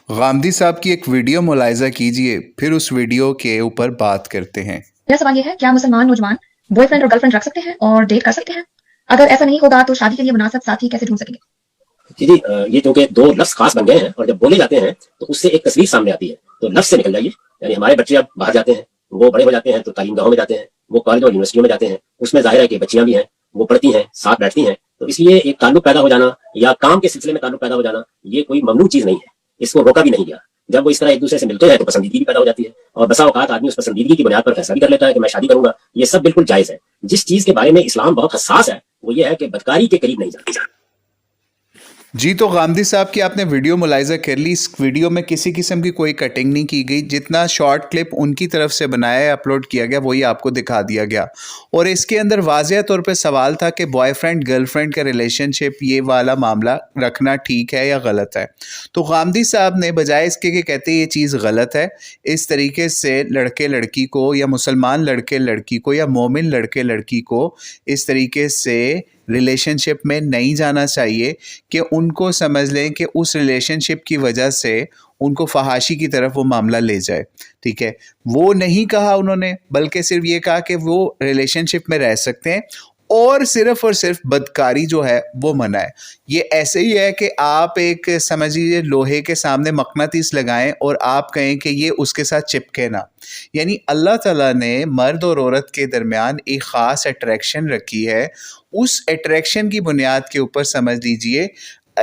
गांधी साहब की एक वीडियो मुलाहिजा कीजिए, फिर उस वीडियो के ऊपर बात करते हैं। मेरा सवाल यह है, क्या मुसलमान नौजवान बॉयफ्रेंड और गर्लफ्रेंड रख सकते हैं और डेट कर सकते हैं? अगर ऐसा नहीं होगा तो शादी के लिए मुनासिब साथी कैसे ढूंढ सकेंगे? जी जी, ये क्योंकि दो लफ्ज खास बन गए हैं और जब बोले जाते हैं तो उससे एक तस्वीर सामने आती है। तो लफ्ज से निकल जाइए। यानी हमारे बच्चे अब बाहर जाते हैं, वो बड़े हो जाते हैं तो तालीम गाहों में जाते हैं, वो कॉलेज और यूनिवर्सिटियों में जाते हैं। उसमें जाहिर है कि बच्चियां भी हैं, वो पढ़ती हैं, साथ बैठती हैं। तो इसलिए एक ताल्लुक पैदा हो जाना या काम के सिलसिले में ताल्लुक पैदा हो जाना ये कोई ममनू चीज नहीं है। इसको रोका भी नहीं गया। जब वो इस तरह एक दूसरे से मिलते हैं तो पसंदीदगी भी पैदा हो जाती है और बसा औकात आदमी उस पसंदीदगी की बुनियाद पर फैसला भी कर लेता है कि मैं शादी करूंगा। ये सब बिल्कुल जायज है। जिस चीज के बारे में इस्लाम बहुत हसास है वो ये है कि बदकारी के करीब नहीं जाती। जी, तो गांधी साहब की आपने वीडियो मुलाहिजा कर ली। इस वीडियो में किसी किस्म की कोई कटिंग नहीं की गई। जितना शॉर्ट क्लिप उनकी तरफ से बनाया है, अपलोड किया गया, वही आपको दिखा दिया गया। और इसके अंदर वाज़ेह तौर पे सवाल था कि बॉयफ्रेंड गर्लफ्रेंड का रिलेशनशिप, ये वाला मामला रखना ठीक है या गलत है। तो गांधी साहब ने बजाय इसके कि कहते ये चीज़ गलत है, इस तरीके से लड़के लड़की को या मुसलमान लड़के लड़की को या मोमिन लड़के लड़की को इस तरीके से रिलेशनशिप में नहीं जाना चाहिए कि उनको समझ लें कि उस रिलेशनशिप की वजह से उनको फहाशी की तरफ वो मामला ले जाए। ठीक है, वो नहीं कहा उन्होंने, बल्कि सिर्फ ये कहा कि वो रिलेशनशिप में रह सकते हैं और सिर्फ बदकारी जो है वो मना है। ये ऐसे ही है कि आप एक समझ लीजिए लोहे के सामने मकनातीस लगाएं और आप कहें कि ये उसके साथ चिपके ना। यानी अल्लाह ताला ने मर्द और औरत के दरमियान एक ख़ास अट्रैक्शन रखी है। उस अट्रैक्शन की बुनियाद के ऊपर समझ लीजिए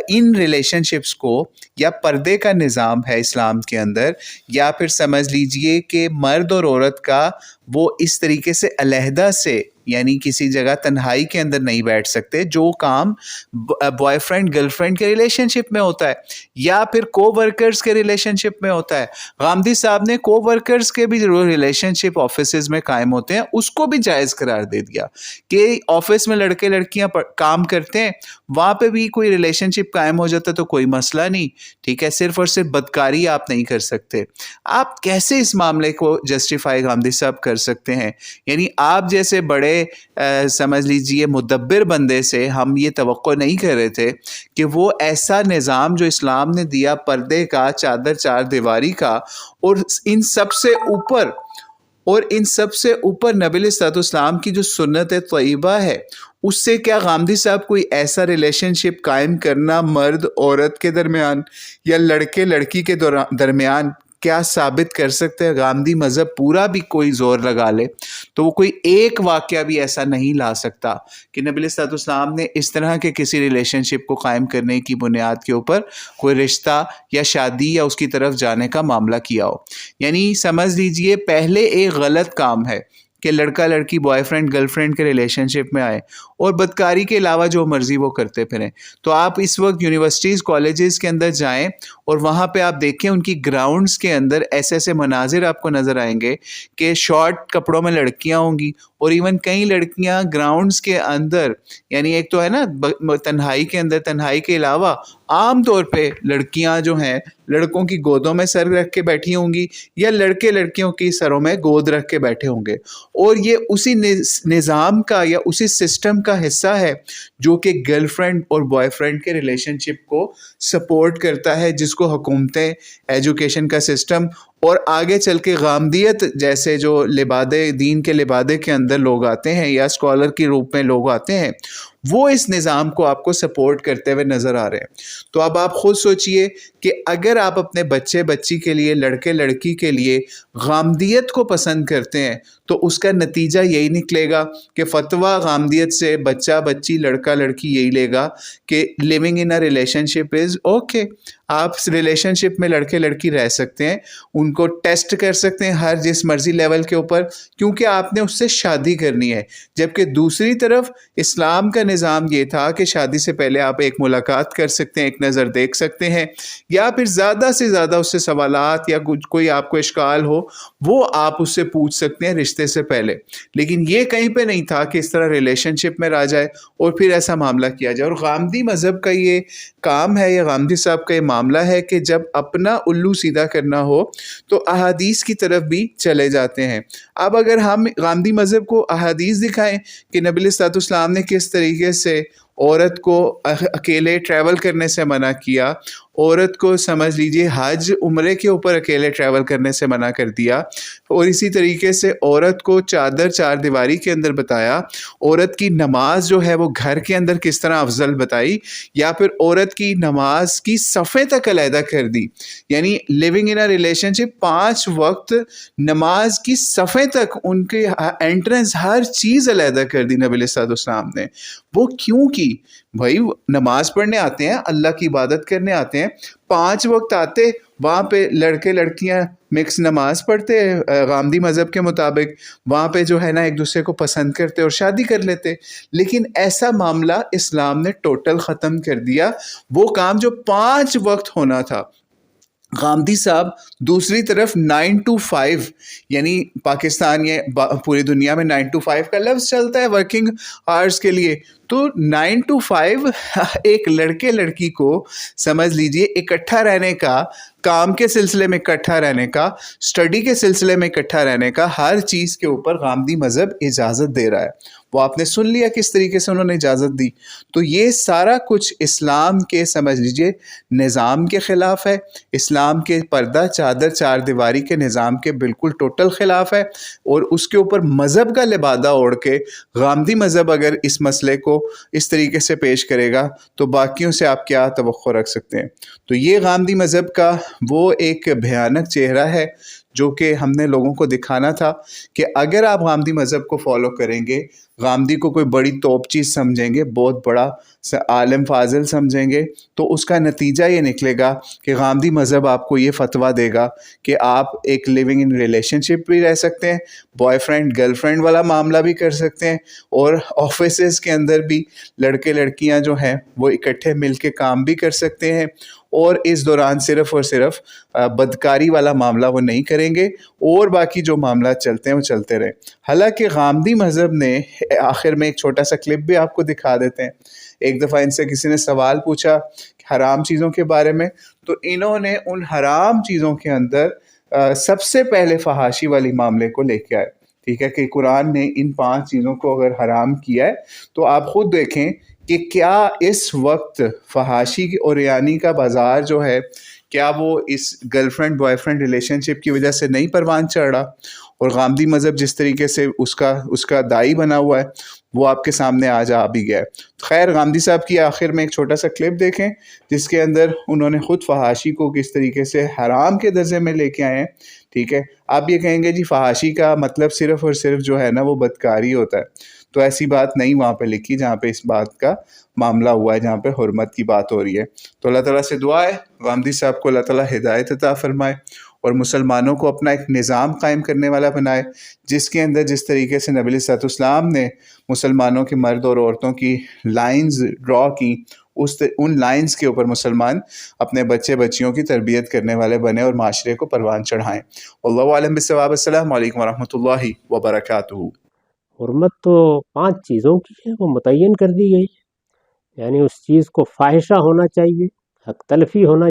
इन रिलेशनशिप्स को, या पर्दे का निज़ाम है इस्लाम के अंदर, या फिर समझ लीजिए कि मर्द और औरत का वो इस तरीके से अलहदा से, यानी किसी जगह तन्हाई के अंदर नहीं बैठ सकते, जो काम बॉयफ्रेंड गर्लफ्रेंड के रिलेशनशिप में होता है या फिर को वर्कर्स के रिलेशनशिप में होता है। गांधी साहब ने को वर्कर्स के भी जो रिलेशनशिप ऑफिस में कायम होते हैं उसको भी जायज़ करार दे दिया कि ऑफिस में लड़के लड़कियां काम करते हैं, वहाँ पे भी कोई रिलेशनशिप कायम हो जाता तो कोई मसला नहीं। ठीक है, सिर्फ और सिर्फ बदकारी आप नहीं कर सकते। आप कैसे इस मामले को जस्टिफाई गांधी साहब कर सकते हैं? यानी आप जैसे बड़े समझ लीजिए मुदब्बिर बंदे से हम ये तवक्को नहीं कर रहे थे कि वो ऐसा निज़ाम जो इस्लाम ने दिया, पर्दे का, चादर चार दीवारी का, और इन सबसे ऊपर नबी अलैहिस्सलाम की जो सुन्नत तय्यबा है, उससे क्या गांधी साहब कोई ऐसा रिलेशनशिप कायम करना मर्द औरत के दरमियान या लड़के लड़की के दरमियान क्या साबित कर सकते हैं? गांधी मज़हब पूरा भी कोई ज़ोर लगा ले तो वो कोई एक वाक़या भी ऐसा नहीं ला सकता कि नबी अलैहिस्सलाम ने इस तरह के किसी रिलेशनशिप को कायम करने की बुनियाद के ऊपर कोई रिश्ता या शादी या उसकी तरफ जाने का मामला किया हो। यानी समझ लीजिए पहले एक गलत काम है कि लड़का लड़की बॉयफ्रेंड गर्लफ्रेंड के रिलेशनशिप में आए और बदकारी के अलावा जो मर्ज़ी वो करते फिरें। तो आप इस वक्त यूनिवर्सिटीज़ कॉलेजेस के अंदर जाएं और वहाँ पे आप देखें उनकी ग्राउंड्स के अंदर ऐसे ऐसे मनाजिर आपको नज़र आएंगे कि शॉर्ट कपड़ों में लड़कियाँ होंगी और इवन कई लड़कियाँ ग्राउंड्स के अंदर, यानी एक तो है ना तन्हाई के अंदर, तन्हाई के अलावा आम तौर पे लड़कियां जो हैं लड़कों की गोदों में सर रख के बैठी होंगी या लड़के लड़कियों की सरों में गोद रख के बैठे होंगे। और ये उसी निज़ाम का या उसी सिस्टम का हिस्सा है जो कि गर्लफ्रेंड और बॉयफ्रेंड के रिलेशनशिप को सपोर्ट करता है, जिसको हुकूमतें, एजुकेशन का सिस्टम और आगे चल के गामदियत जैसे जो लिबादे दीन के लिबादे के अंदर लोग आते हैं या स्कॉलर के रूप में लोग आते हैं, वो इस निज़ाम को आपको सपोर्ट करते हुए नज़र आ रहे हैं। तो अब आप ख़ुद सोचिए कि अगर आप अपने बच्चे बच्ची के लिए, लड़के लड़की के लिए गामदियत को पसंद करते हैं तो उसका नतीजा यही निकलेगा कि फ़तवा गामदियत से बच्चा बच्ची लड़का लड़की यही लेगा कि living in a relationship is okay. आप रिलेशनशिप में लड़के लड़की रह सकते हैं, उनको टेस्ट कर सकते हैं हर जिस मर्ज़ी लेवल के ऊपर, क्योंकि आपने उससे शादी करनी है। जबकि दूसरी तरफ इस्लाम का निज़ाम ये था कि शादी से पहले आप एक मुलाकात कर सकते हैं, एक नज़र देख सकते हैं, या फिर ज़्यादा से ज़्यादा उससे सवालात या कुछ कोई आपको इश्काल हो वो आप उससे पूछ सकते हैं रिश्ते से पहले। लेकिन ये कहीं पे नहीं था कि इस तरह रिलेशनशिप में आ जाए और फिर ऐसा मामला किया जाए। और गामदी मज़हब का ये काम है या गामदी साहब का ये मामला है कि जब अपना उल्लू सीधा करना हो तो अहादीस की तरफ भी चले जाते हैं। अब अगर हम गामदी मज़हब को अहादीस दिखाएं कि नबी अलैहिस्सलाम ने किस तरीके से औरत को अकेले ट्रैवल करने से मना किया عورت کو سمجھ لیجئے حج عمرے کے اوپر اکیلے ٹریول کرنے سے منع کر دیا، اور اسی طریقے سے عورت کو چادر چار دیواری کے اندر بتایا، عورت کی نماز جو ہے وہ گھر کے اندر کس طرح افضل بتائی، یا پھر عورت کی نماز کی صفیں تک علیحدہ کر دی، یعنی لیونگ ان اے ریلیشن شپ 5 وقت نماز کی صفیں تک ان کے انٹرنس ہر چیز علیحدہ کر دی نبی علیہ السلام نے۔ وہ کیوں کی؟ بھائی نماز پڑھنے آتے ہیں، اللہ کی عبادت کرنے آتے ہیں، 5 وقت آتے، وہاں پہ لڑکے لڑکیاں مکس نماز پڑھتے غامدی مذہب کے مطابق، وہاں پہ جو ہے نا ایک دوسرے کو پسند کرتے اور شادی کر لیتے، لیکن ایسا معاملہ اسلام نے ٹوٹل ختم کر دیا۔ وہ کام جو 5 وقت ہونا تھا، غامدی صاحب دوسری طرف 9 to 5، یعنی پاکستان یہ پوری دنیا میں 9 to 5 کا لفظ چلتا ہے ورکنگ آورس کے لیے، تو 9 to 5 ایک لڑکے لڑکی کو سمجھ لیجئے اکٹھا رہنے کا، کام کے سلسلے میں اکٹھا رہنے کا، اسٹڈی کے سلسلے میں اکٹھا رہنے کا، ہر چیز کے اوپر غامدی مذہب اجازت دے رہا ہے۔ وہ آپ نے سن لیا کس طریقے سے انہوں نے اجازت دی۔ تو یہ سارا کچھ اسلام کے سمجھ لیجئے نظام کے خلاف ہے، اسلام کے پردہ چادر چار دیواری کے نظام کے بالکل ٹوٹل خلاف ہے، اور اس کے اوپر مذہب کا لبادہ اوڑھ کے غامدی مذہب اگر اس مسئلے کو اس طریقے سے پیش کرے گا تو باقیوں سے آپ کیا توقع رکھ سکتے ہیں؟ تو یہ غامدی مذہب کا وہ ایک بھیانک چہرہ ہے جو کہ ہم نے لوگوں کو دکھانا تھا کہ اگر آپ غامدی مذہب کو فالو کریں گے، غامدی کو کوئی بڑی توپ چیز سمجھیں گے، بہت بڑا عالم فاضل سمجھیں گے، تو اس کا نتیجہ یہ نکلے گا کہ غامدی مذہب آپ کو یہ فتویٰ دے گا کہ آپ ایک لیونگ ان ریلیشن شپ بھی رہ سکتے ہیں، بوائے فرینڈ گرل فرینڈ والا معاملہ بھی کر سکتے ہیں، اور آفیسز کے اندر بھی لڑکے لڑکیاں جو ہیں وہ اکٹھے مل کے کام بھی کر سکتے ہیں، اور اس دوران صرف اور صرف بدکاری والا معاملہ وہ نہیں کریں گے، اور باقی جو معاملات چلتے ہیں وہ چلتے رہیں۔ حالانکہ غامدی مذہب نے آخر میں ایک چھوٹا سا کلپ بھی آپ کو دکھا دیتے ہیں۔ ایک دفعہ ان سے کسی نے سوال پوچھا حرام چیزوں کے بارے میں، تو انہوں نے ان حرام چیزوں کے اندر سب سے پہلے فحاشی والی معاملے کو لے کے آئے، ٹھیک ہے، کہ قرآن نے ان 5 چیزوں کو اگر حرام کیا ہے تو آپ خود دیکھیں کہ کیا اس وقت فحاشی اور ریانی کا بازار جو ہے، کیا وہ اس girlfriend boyfriend relationship کی وجہ سے نہیں پروان چڑھ رہا؟ اور غامدی مذہب جس طریقے سے اس کا دائی بنا ہوا ہے وہ آپ کے سامنے آج آ بھی گیا ہے۔ خیر، غامدی صاحب کی آخر میں ایک چھوٹا سا کلپ دیکھیں جس کے اندر انہوں نے خود فحاشی کو کس طریقے سے حرام کے درجے میں لے کے آئے ہیں، ٹھیک ہے۔ آپ یہ کہیں گے جی فحاشی کا مطلب صرف اور صرف جو ہے نا وہ بدکاری ہوتا ہے، تو ایسی بات نہیں وہاں پہ لکھی جہاں پہ اس بات کا معاملہ ہوا ہے، جہاں پہ حرمت کی بات ہو رہی ہے۔ تو اللہ تعالیٰ سے دعا ہے غامدی صاحب کو اللہ تعالیٰ ہدایت عطا فرمائے اور مسلمانوں کو اپنا ایک نظام قائم کرنے والا بنائے، جس کے اندر جس طریقے سے نبی علیہ السلام نے مسلمانوں کے مرد اور عورتوں کی لائنز ڈرا کی، ان لائنز کے اوپر مسلمان اپنے بچے بچیوں کی تربیت کرنے والے بنے اور معاشرے کو پروان چڑھائیں۔ واللہ عالم بالصواب۔ السلام علیکم ورحمۃ اللہ وبرکاتہ۔ حرمت تو 5 چیزوں کی ہے، وہ متعین کر دی گئی ہے، یعنی اس چیز کو فاحشہ ہونا چاہیے، حق تلفی ہونا